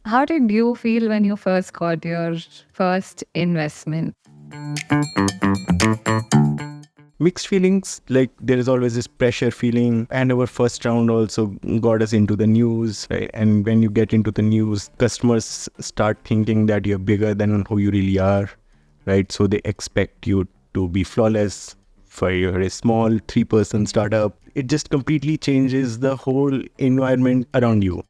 How did you feel when you first got your first investment? Mixed feelings, like there is always this pressure feeling, and our first round also got us into the news, right? And when you get into the news, customers start thinking that you're bigger than who you really are, right? So they expect you to be flawless. For you're a small 3-person startup, it just completely changes the whole environment around you.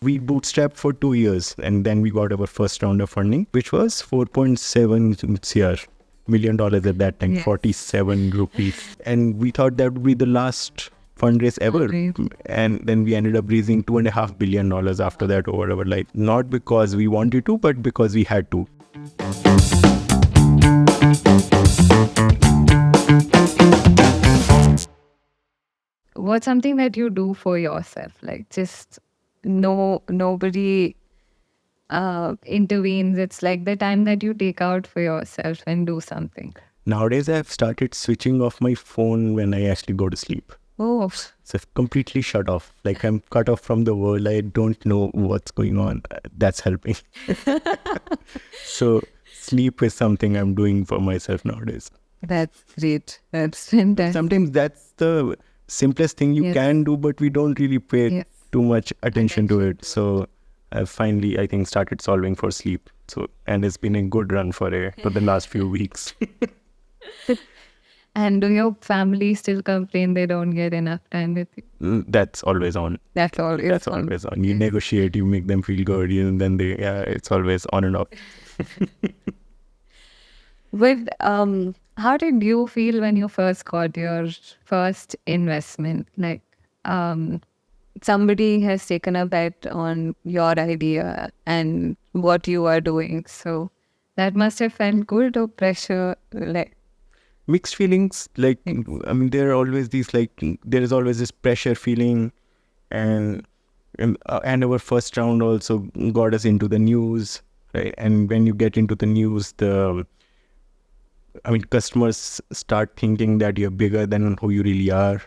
We bootstrapped for 2 years, and then we got our first round of funding, which was 4.7 million dollars at that time, Yes. 47 rupees. And we thought that would be the last fundraise ever. Right. And then we ended up raising $2.5 billion after that over our life. Not because we wanted to, but because we had to. What's something that you do for yourself? Like just nobody intervenes. It's like the time that you take out for yourself and do something. Nowadays, I've started switching off my phone when I actually go to sleep. Oh, So I've completely shut off. Like I'm cut off from the world. I don't know what's going on. That's helping. So sleep is something I'm doing for myself nowadays. that's great. That's fantastic. Sometimes that's the simplest thing you Yes. can do, but we don't really pay Yes. too much attention to it. So I've finally, I think, started solving for sleep. So, and it's been a good run for the last few weeks. And do your family still complain they don't get enough time with you? That's always on. That's all. That's always on. You negotiate, you make them feel good, and then it's always on and off. But how did you feel when you first got your first investment? Like somebody has taken a bet on your idea and what you are doing. So that must have felt good or pressure. Like Mixed feelings, like, I mean, there is always this pressure feeling, and our first round also got us into the news, right? And when you get into the news, customers start thinking that you're bigger than who you really are,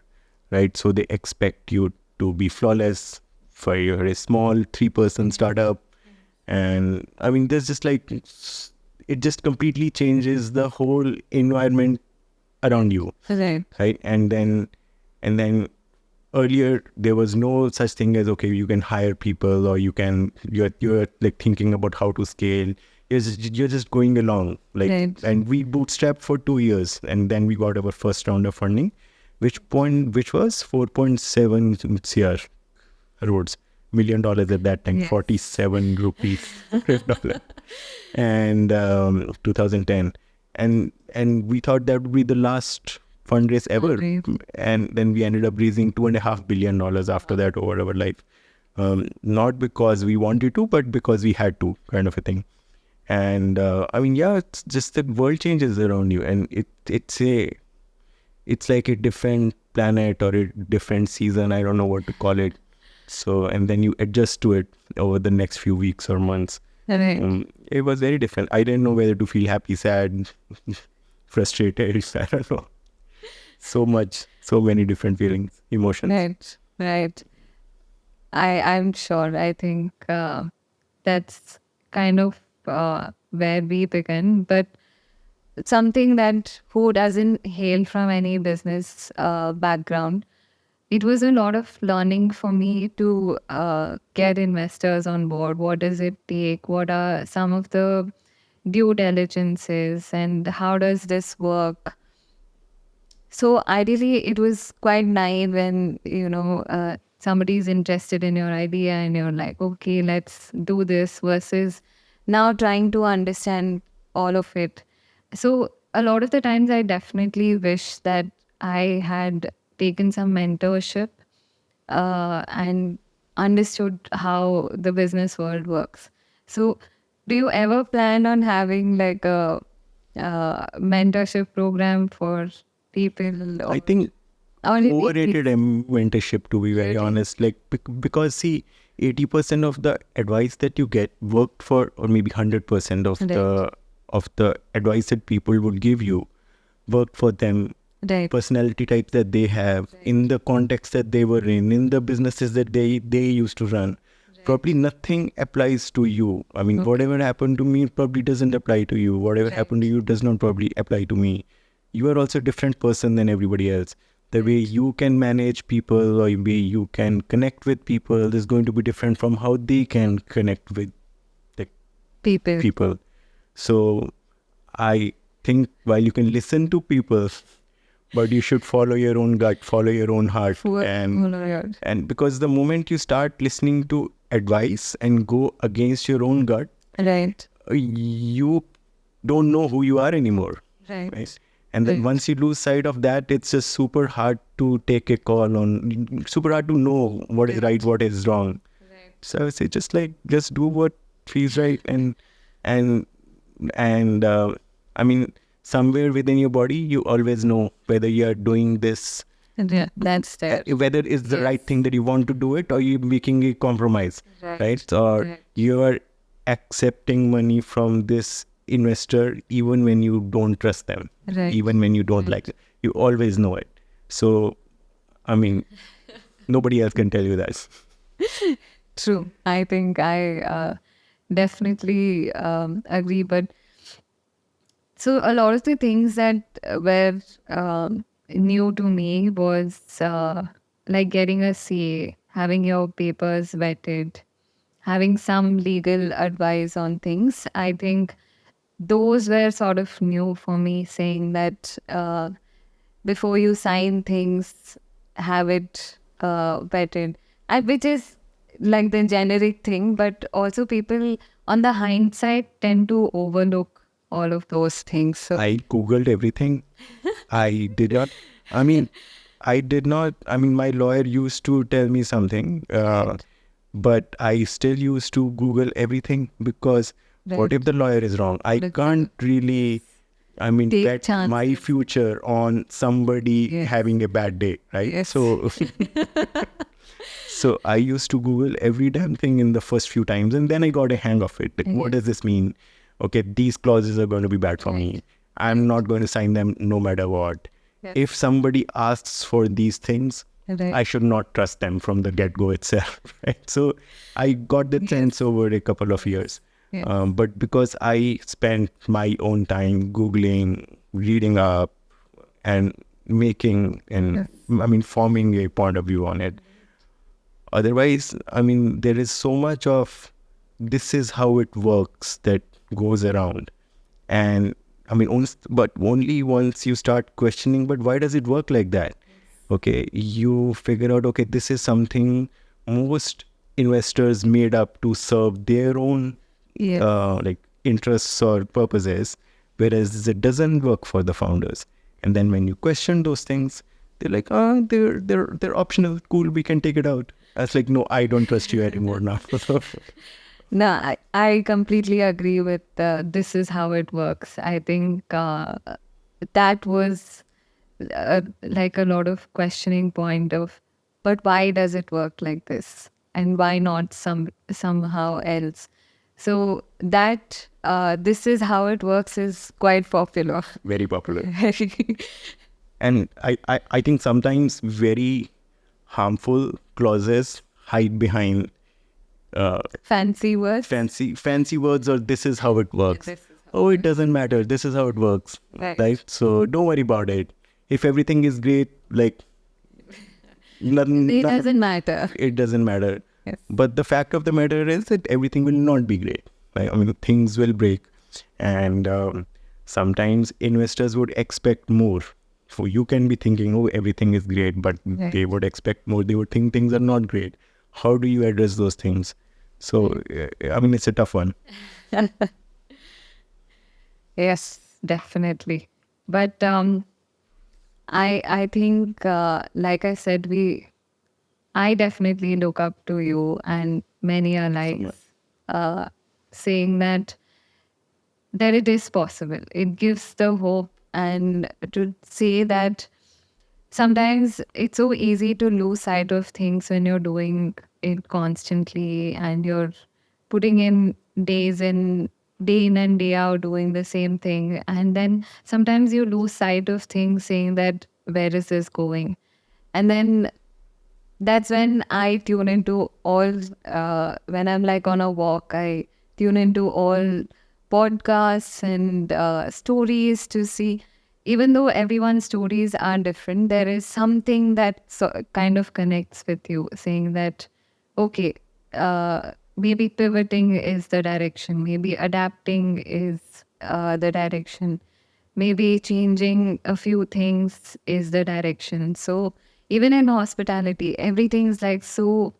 right? So they expect you to be flawless. For you're a small 3-person startup, and I mean, there's just like it just completely changes the whole environment around you, right. and then earlier there was no such thing as, okay, you can hire people, or you're like thinking about how to scale. You're just going along, like, Right. and we bootstrapped for 2 years, and then we got our first round of funding, which was 4.7 million dollars at that time, Yes. 47 rupees dollar, and 2010, and we thought that would be the last fundraise ever. Right. And then we ended up raising $2.5 billion after that over our life. Not because we wanted to, but because we had to, kind of a thing. And it's just the world changes around you, and it's like a different planet or a different season. I don't know what to call it. So, and then you adjust to it over the next few weeks or months. Right. It was very different. I didn't know whether to feel happy, sad, frustrated. I don't know. So many different feelings, emotions. Right. I'm sure. I think that's kind of where we begin. But something that who doesn't hail from any business background, it was a lot of learning for me to get investors on board. What does it take? What are some of the due diligences, and how does this work? So ideally, it was quite naive when, somebody's interested in your idea and you're like, okay, let's do this, versus now trying to understand all of it. So a lot of the times I definitely wish that I had taken some mentorship and understood how the business world works. So do you ever plan on having like a mentorship program for people? I think Or it- overrated mentorship, to be very honest. Like, because see, 80% of the advice that you get worked for, or maybe 100% of Right. the advice that people would give you worked for them Right. personality types that they have, in the context that they were in the businesses that they used to run. Probably nothing applies to you. I mean, whatever happened to me probably doesn't apply to you. Whatever happened to you does not probably apply to me. You are also a different person than everybody else. The way you can manage people or the way you can connect with people is going to be different from how they can connect with the People. people. So I think while you can listen to people, but you should follow your own gut, follow your own heart. And because the moment you start listening to advice and go against your own gut, Right. you don't know who you are anymore. Right. And then once you lose sight of that, it's just super hard to take a call on, super hard to know what is right, what is wrong. So I would say just do what feels right, and I mean, somewhere within your body, you always know whether you are doing this, Yeah, that's there. whether it's the right thing that you want to do it, or you're making a compromise, right? Or you are accepting money from this investor even when you don't trust them, even when you don't like it. You always know it. So, I mean, nobody else can tell you that. True. I think I definitely agree. But so a lot of the things that were new to me was like getting a CA, having your papers vetted, having some legal advice on things. I think those were sort of new for me, saying that before you sign things, have it vetted, and which is like the generic thing, but also people on the hindsight tend to overlook all of those things. So I Googled everything. I did not, I mean, my lawyer used to tell me something, but I still used to Google everything because what if the lawyer is wrong? I can't really, Take bet chances. my future on somebody having a bad day, right? Yes. So, so I used to Google every damn thing in the first few times, and then I got a hang of it. Like, what does this mean? Okay, these clauses are going to be bad for me. I'm not going to sign them no matter what. If somebody asks for these things, I should not trust them from the get-go itself, right? So I got the sense over a couple of years. But because I spent my own time Googling, reading up, and making forming a point of view on it. Otherwise, there is so much of this is how it works that goes around. And only once you start questioning, but why does it work like that? Okay, you figure out, okay, this is something most investors made up to serve their own interests or purposes, whereas it doesn't work for the founders. And then when you question those things, they're like, they're optional. Cool, we can take it out. I was like, no, I don't trust you anymore now. No, I completely agree with this is how it works. I think that was like a lot of questioning point of, but why does it work like this? And why not somehow else? So that this is how it works is quite popular. Very popular. And I think sometimes very harmful clauses hide behind fancy words. fancy words, or this is how it works. It doesn't matter. This is how it works. Right. So don't worry about it. If everything is great, like nothing, It doesn't matter. It doesn't matter. Yes. But the fact of the matter is that everything will not be great. Right? Things will break, and sometimes investors would expect more. So you can be thinking, oh, everything is great, but they would expect more. They would think things are not great. How do you address those things? So, it's a tough one. Yes, definitely. But I think, like I said, I definitely look up to you, and many are like saying that it is possible. It gives the hope, and to say that sometimes it's so easy to lose sight of things when you're doing it constantly and you're putting in day in and day out doing the same thing. And then sometimes you lose sight of things, saying that where is this going? And then that's when I tune into all, when I'm like on a walk, I tune into all podcasts and stories to see, even though everyone's stories are different, there is something that kind of connects with you, saying that, okay, maybe pivoting is the direction, maybe adapting is the direction, maybe changing a few things is the direction. So even in hospitality, everything's like so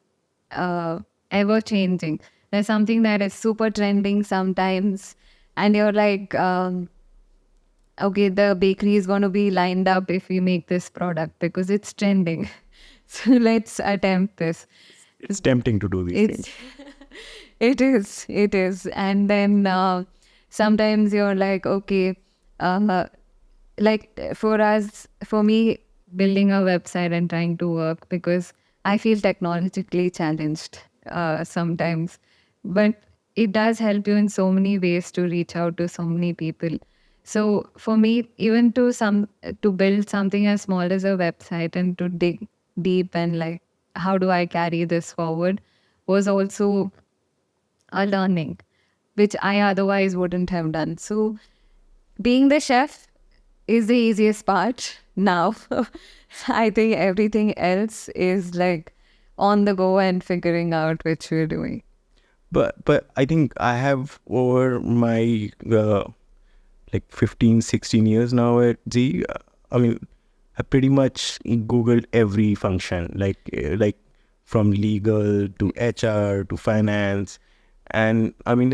uh, ever changing. There's something that is super trending sometimes, and you're like, okay, the bakery is going to be lined up if we make this product because it's trending. So let's attempt this. It's tempting to do these It's things. it is, and then sometimes you're like, okay, like for me, building a website and trying to work, because I feel technologically challenged sometimes, but it does help you in so many ways to reach out to so many people. So for me, even to build something as small as a website and to dig deep and like, how do I carry this forward, was also a learning, which I otherwise wouldn't have done. So being the chef is the easiest part now. I think everything else is like on the go and figuring out which we're doing. But I think I have over my like 15, 16 years now at Z. I mean, I pretty much Googled every function, like from legal to HR to finance, and I mean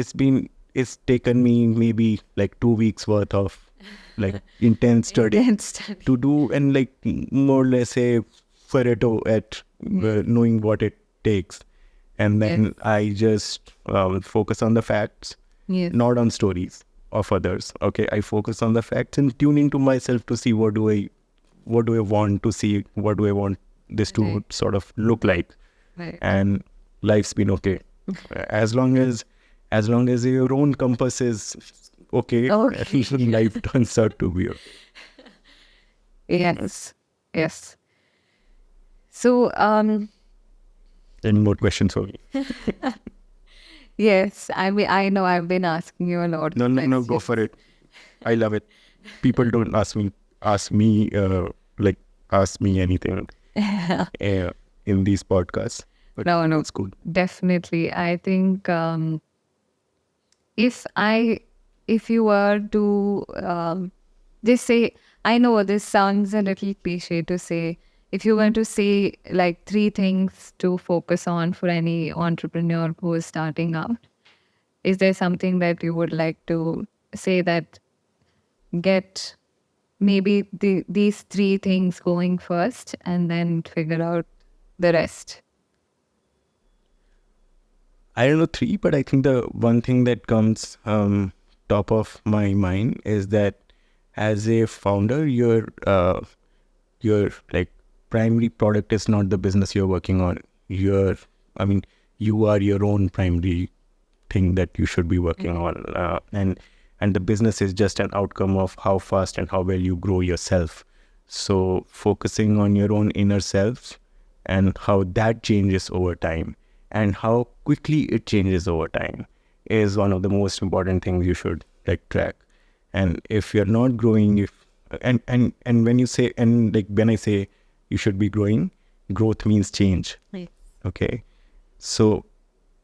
it's taken me maybe like 2 weeks worth of like intense study Intense study. to do, and like more or less a Pareto at knowing what it takes, and then Yes. I just focus on the facts, Yes. not on stories of others. Okay, I focus on the facts and tune into myself to see what do I want to see, what do I want this to Right. sort of look like, Right. and life's been okay. as long as your own compass is okay, Okay. life turns out to be okay. Yes. Yes. So, Any more questions for me? yes, I mean, I know I've been asking you a lot of No, go questions. for it. I love it. People don't ask me like ask me anything in these podcasts, but No, it's cool. definitely. I think if I, if you were to just say, I know this sounds a little cliche to say, if you were to say like 3 things to focus on for any entrepreneur who is starting out, is there something that you would like to say that get maybe these 3 things going first and then figure out the rest? I don't know 3, but I think the one thing that comes top of my mind is that as a founder, your like primary product is not the business you're working on. I mean, you are your own primary thing that you should be working on, and the business is just an outcome of how fast and how well you grow yourself. So focusing on your own inner self and how that changes over time and how quickly it changes over time is one of the most important things you should like track. And if you're not growing, if and when you say, and like when I say you should be growing, growth means change. Yes. Okay, so,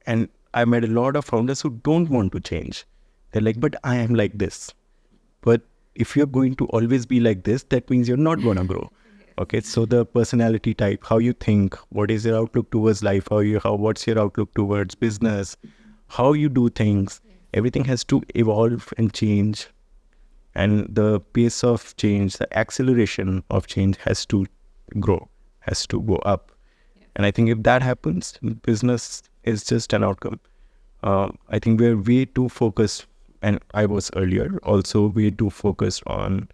and I met a lot of founders who don't want to change. They're like, but I am like this. But if you're going to always be like this, that means you're not going to grow. Okay, so the personality type, how you think, what is your outlook towards life, what's your outlook towards business, how you do things, everything has to evolve and change. And the pace of change, the acceleration of change has to grow, has to go up. And I think if that happens, business is just an outcome. I think we're way too focused, and I was earlier also way too focused on,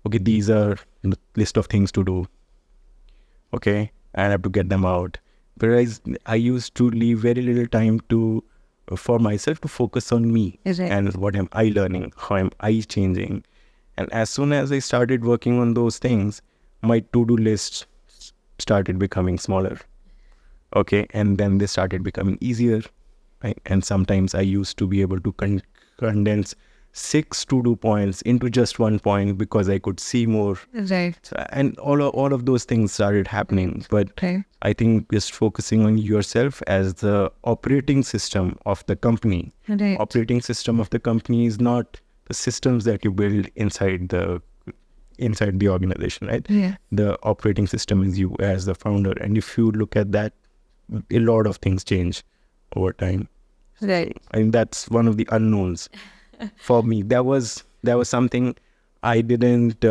okay, these are the list of things to do. Okay, I have to get them out. Whereas I used to leave very little time to for myself to focus on me Right. and what am I learning, how am I changing. And as soon as I started working on those things, my to-do lists started becoming smaller. Okay, and then they started becoming easier, right? And sometimes I used to be able to condense 6 to-do points into just 1 point because I could see more. Right. And all of those things started happening. But Right. I think just focusing on yourself as the operating system of the company. Right. Operating system of the company is not the systems that you build inside the organization, right? Yeah. The operating system is you as the founder. And if you look at that, a lot of things change over time. Right. And that's one of the unknowns for me. That was something I didn't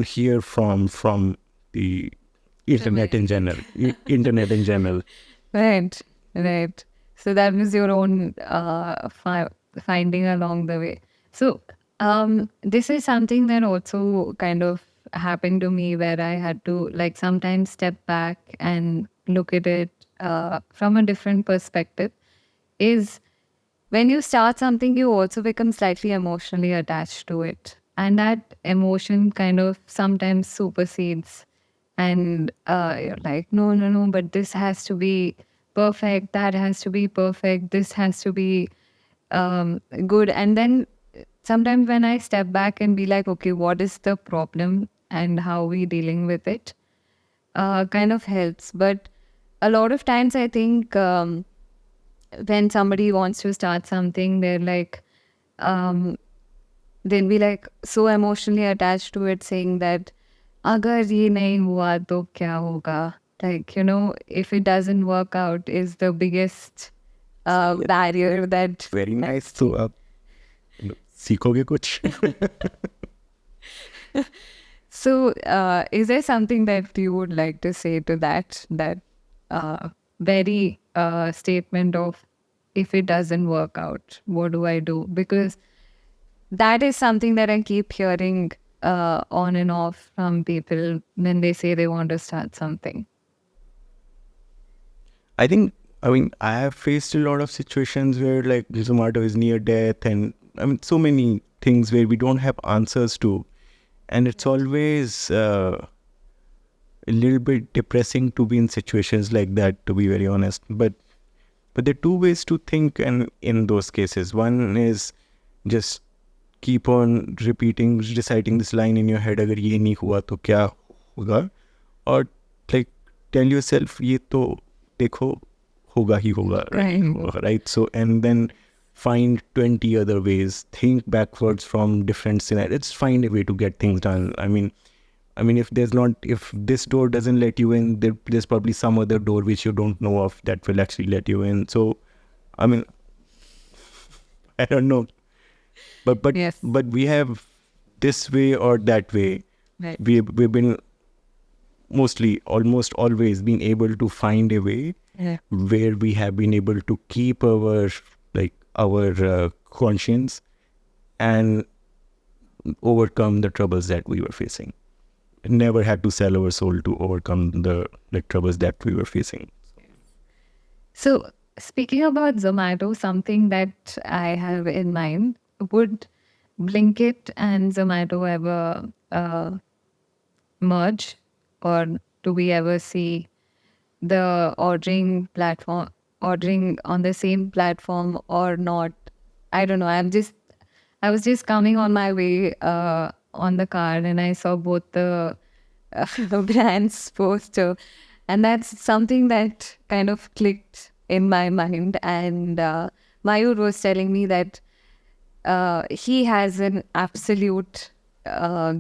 hear from the internet in general. Internet in general. Right. Right. So that was your own finding along the way. So this is something that also kind of happened to me, where I had to like sometimes step back and look at it from a different perspective. Is when you start something, you also become slightly emotionally attached to it. And that emotion kind of sometimes supersedes. And you're like, no, no, no, but this has to be perfect. That has to be perfect. This has to be good. And then sometimes when I step back and be like, okay, what is the problem and how we dealing with it, kind of helps. But a lot of times I think when somebody wants to start something, they're like, they'll be like so emotionally attached to it, saying that, agar ye nahi hua to kya hoga? Like, you know, if it doesn't work out, is the biggest barrier that. Very nice. So सीखोगे कुछ? So, is there something that you would like to say to that very statement of, if it doesn't work out, what do I do? Because that is something that I keep hearing on and off from people when they say they want to start something. I have faced a lot of situations where like Zomato is near death, and I mean so many things where we don't have answers to, and it's always a little bit depressing to be in situations like that, to be very honest. But there are two ways to think, and in those cases, one is just keep on reciting this line in your head, agar ye nahi hua to kya hoga, or like tell yourself ye to dekho hoga hi hoga, right? So, and then find 20 other ways, think backwards from different scenarios, find a way to get things done. I mean if this door doesn't let you in, there's probably some other door which you don't know of that will actually let you in. So I mean, I don't know, but Yes. but we have this way or that way. Right. We've been mostly almost always been able to find a way where we have been able to keep our conscience and overcome the troubles that we were facing. Never had to sell our soul to overcome the troubles that we were facing. So, speaking about Zomato, something that I have in mind, would Blinkit and Zomato ever merge, or do we ever see the ordering on the same platform or not? I don't know. I was just coming on my way on the car, and I saw both the brands poster, and that's something that kind of clicked in my mind. And Mayur was telling me that he has an absolute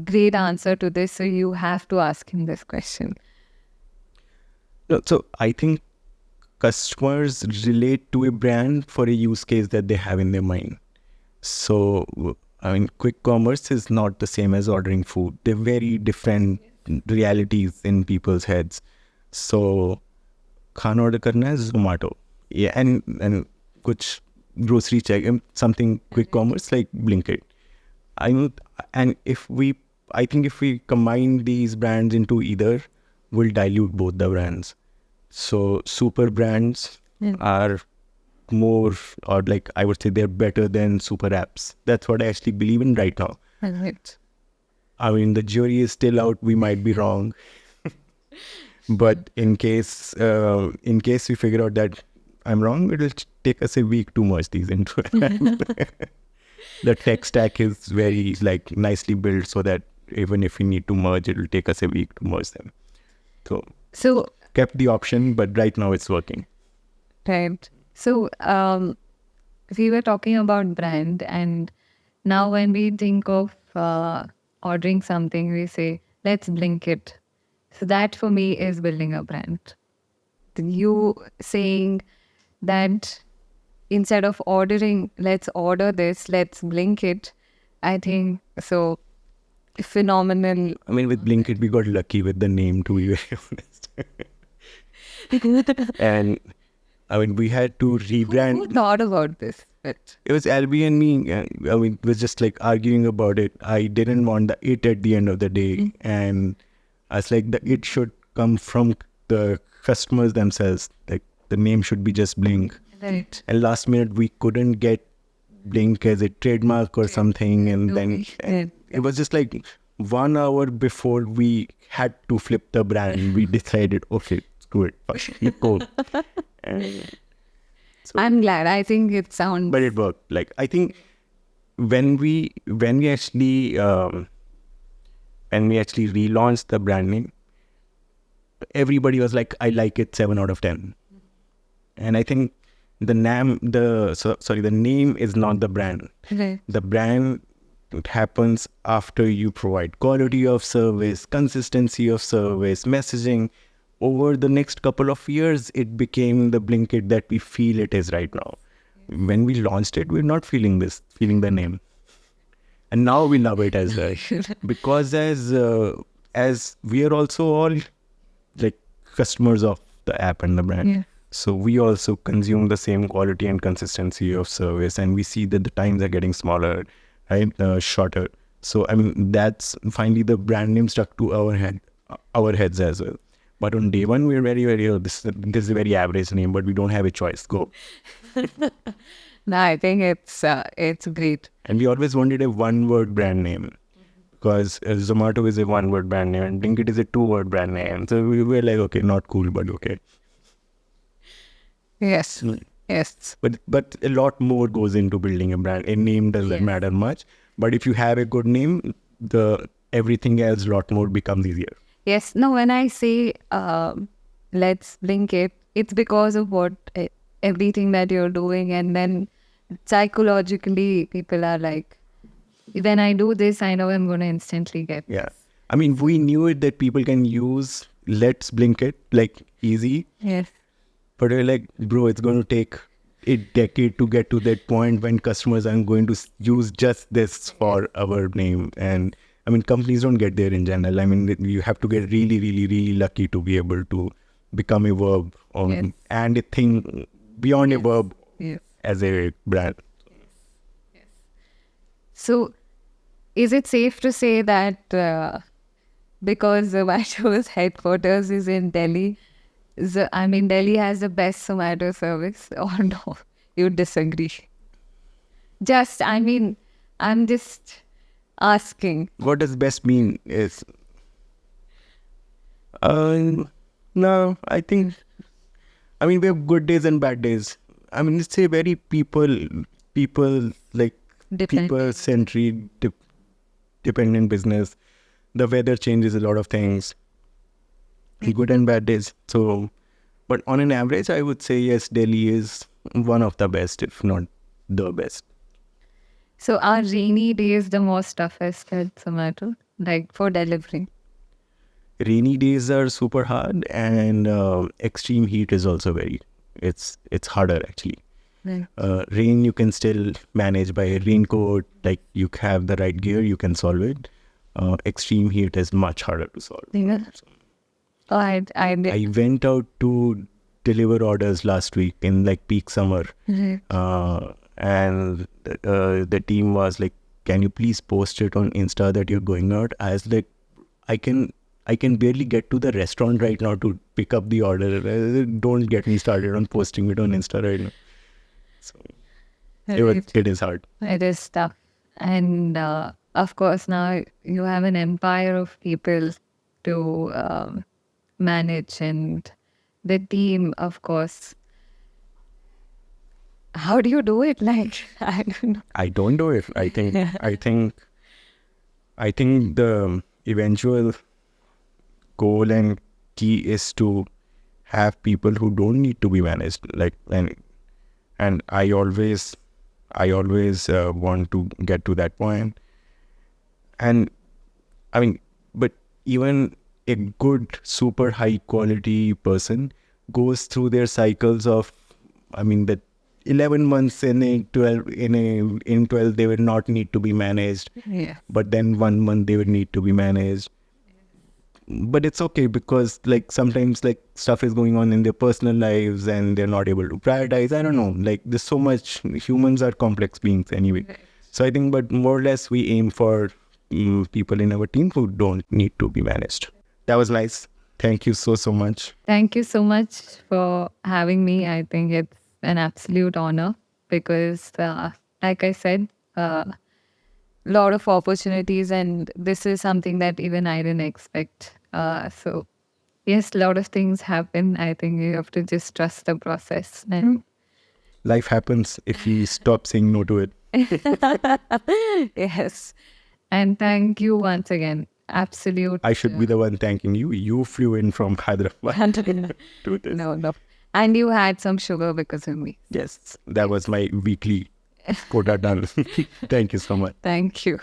great answer to this, so you have to ask him this question. No, so I think customers relate to a brand for a use case that they have in their mind. So, I mean, quick commerce is not the same as ordering food. They're very different realities in people's heads. So, खाना order करना है Zomato. Yeah, and कुछ grocery check, something quick commerce like Blinkit. I think if we combine these brands into either, we'll dilute both the brands. So super brands are more, or like I would say they're better than super apps. That's what I actually believe in right now. Right. I mean, the jury is still out. We might be wrong, but in case we figure out that I'm wrong, it will take us a week to merge these into it. The tech stack is very like nicely built so that even if we need to merge, it will take us a week to merge them. So kept the option, but right now it's working. Right. So we were talking about brand, and now when we think of ordering something, we say, let's blink it. So that for me is building a brand. You saying that instead of ordering, let's order this, let's blink it. I think so phenomenal. I mean, with Blinkit, we got lucky with the name, to be very honest. And I mean, we had to rebrand. Who thought about this? But It was Albie and me. I mean, it was just like arguing about it. I didn't want the it at the end of the day. And I was like, the it should come from the customers themselves. Like, the name should be just Blink. right. And last minute, we couldn't get Blink as a trademark or something. And then it was just like 1 hour before we had to flip the brand, we decided, okay, screw it. Let's go. And I'm glad. I think it sounds. but it worked. Like, I think when we actually relaunched the brand name, everybody was like, I like it 7 out of 10. And I think the name is not the brand. Right. The brand, it happens after you provide quality of service, consistency of service, messaging. Over the next couple of years, it became the Blinkit that we feel it is right now. When we launched it, we're not feeling the name. And now we love it as well. Because as we are also all like customers of the app and the brand. Yeah. So we also consume the same quality and consistency of service, and we see that the times are getting smaller, right? Shorter. So I mean, that's finally the brand name stuck to our heads as well. But on day one, we're very, very, this is a very average name, but we don't have a choice. Go. No, I think it's great. And we always wanted a one-word brand name, because Zomato is a one-word brand name and Blinkit is a two-word brand name. So we were like, okay, not cool, but okay. Yes. Yes. But a lot more goes into building a brand. A name doesn't matter much, but if you have a good name, everything else a lot more becomes easier. Yes. No, when I say let's blink it, it's because of everything that you're doing, and then psychologically people are like, when I do this, I know I'm going to instantly get. Yeah. I mean, we knew it that people can use let's blink it like easy. Yes. But we're like, bro, it's going to take a decade to get to that point when customers are going to use just this for our name. And I mean, companies don't get there in general. I mean, you have to get really, really, really lucky to be able to become a verb and a thing beyond a verb as a brand. So, is it safe to say that because Zomato's headquarters is in Delhi, Delhi has the best Zomato service, or no? You disagree? I'm just asking. What does best mean is, no, I think, we have good days and bad days. I mean, it's a very people-centric, dependent business. The weather changes a lot of things, good and bad days. So, but on an average, I would say yes, Delhi is one of the best, if not the best. So, are rainy days the most toughest at Zomato, like for delivering? Rainy days are super hard, and extreme heat is also it's harder actually. Right. Rain you can still manage by a raincoat, like you have the right gear, you can solve it. Extreme heat is much harder to solve. Yeah. I went out to deliver orders last week in like peak summer. Right. And the team was like, can you please post it on Insta that you're going out? I was like, I can barely get to the restaurant right now to pick up the order. Don't get me started on posting it on Insta right now. So it is hard. It is tough. And of course, now you have an empire of people to manage, and the team, of course. How do you do it? Like, I don't know. I don't do it. I think the eventual goal and key is to have people who don't need to be managed. Like, and I always want to get to that point. And I mean, but even a good, super high quality person goes through their cycles of, I mean, that 11 months in 12 they will not need to be managed, Yeah. but then 1 month they would need to be managed. But it's okay, because like sometimes like stuff is going on in their personal lives and they're not able to prioritize. I don't know, like there's so much, humans are complex beings anyway. Right. So I think, but more or less we aim for people in our team who don't need to be managed. That was nice. Thank you so much. Thank you so much for having me. I think it's an absolute honor because, like I said, lot of opportunities, and this is something that even I didn't expect. So, yes, a lot of things happen. I think you have to just trust the process. And Life happens if we stop saying no to it. yes, and thank you once again. Absolute. I should be the one thanking you. You flew in from Hyderabad to this. No, no. And you had some sugar because of me. Yes, that was my weekly quota done. Thank you so much. Thank you.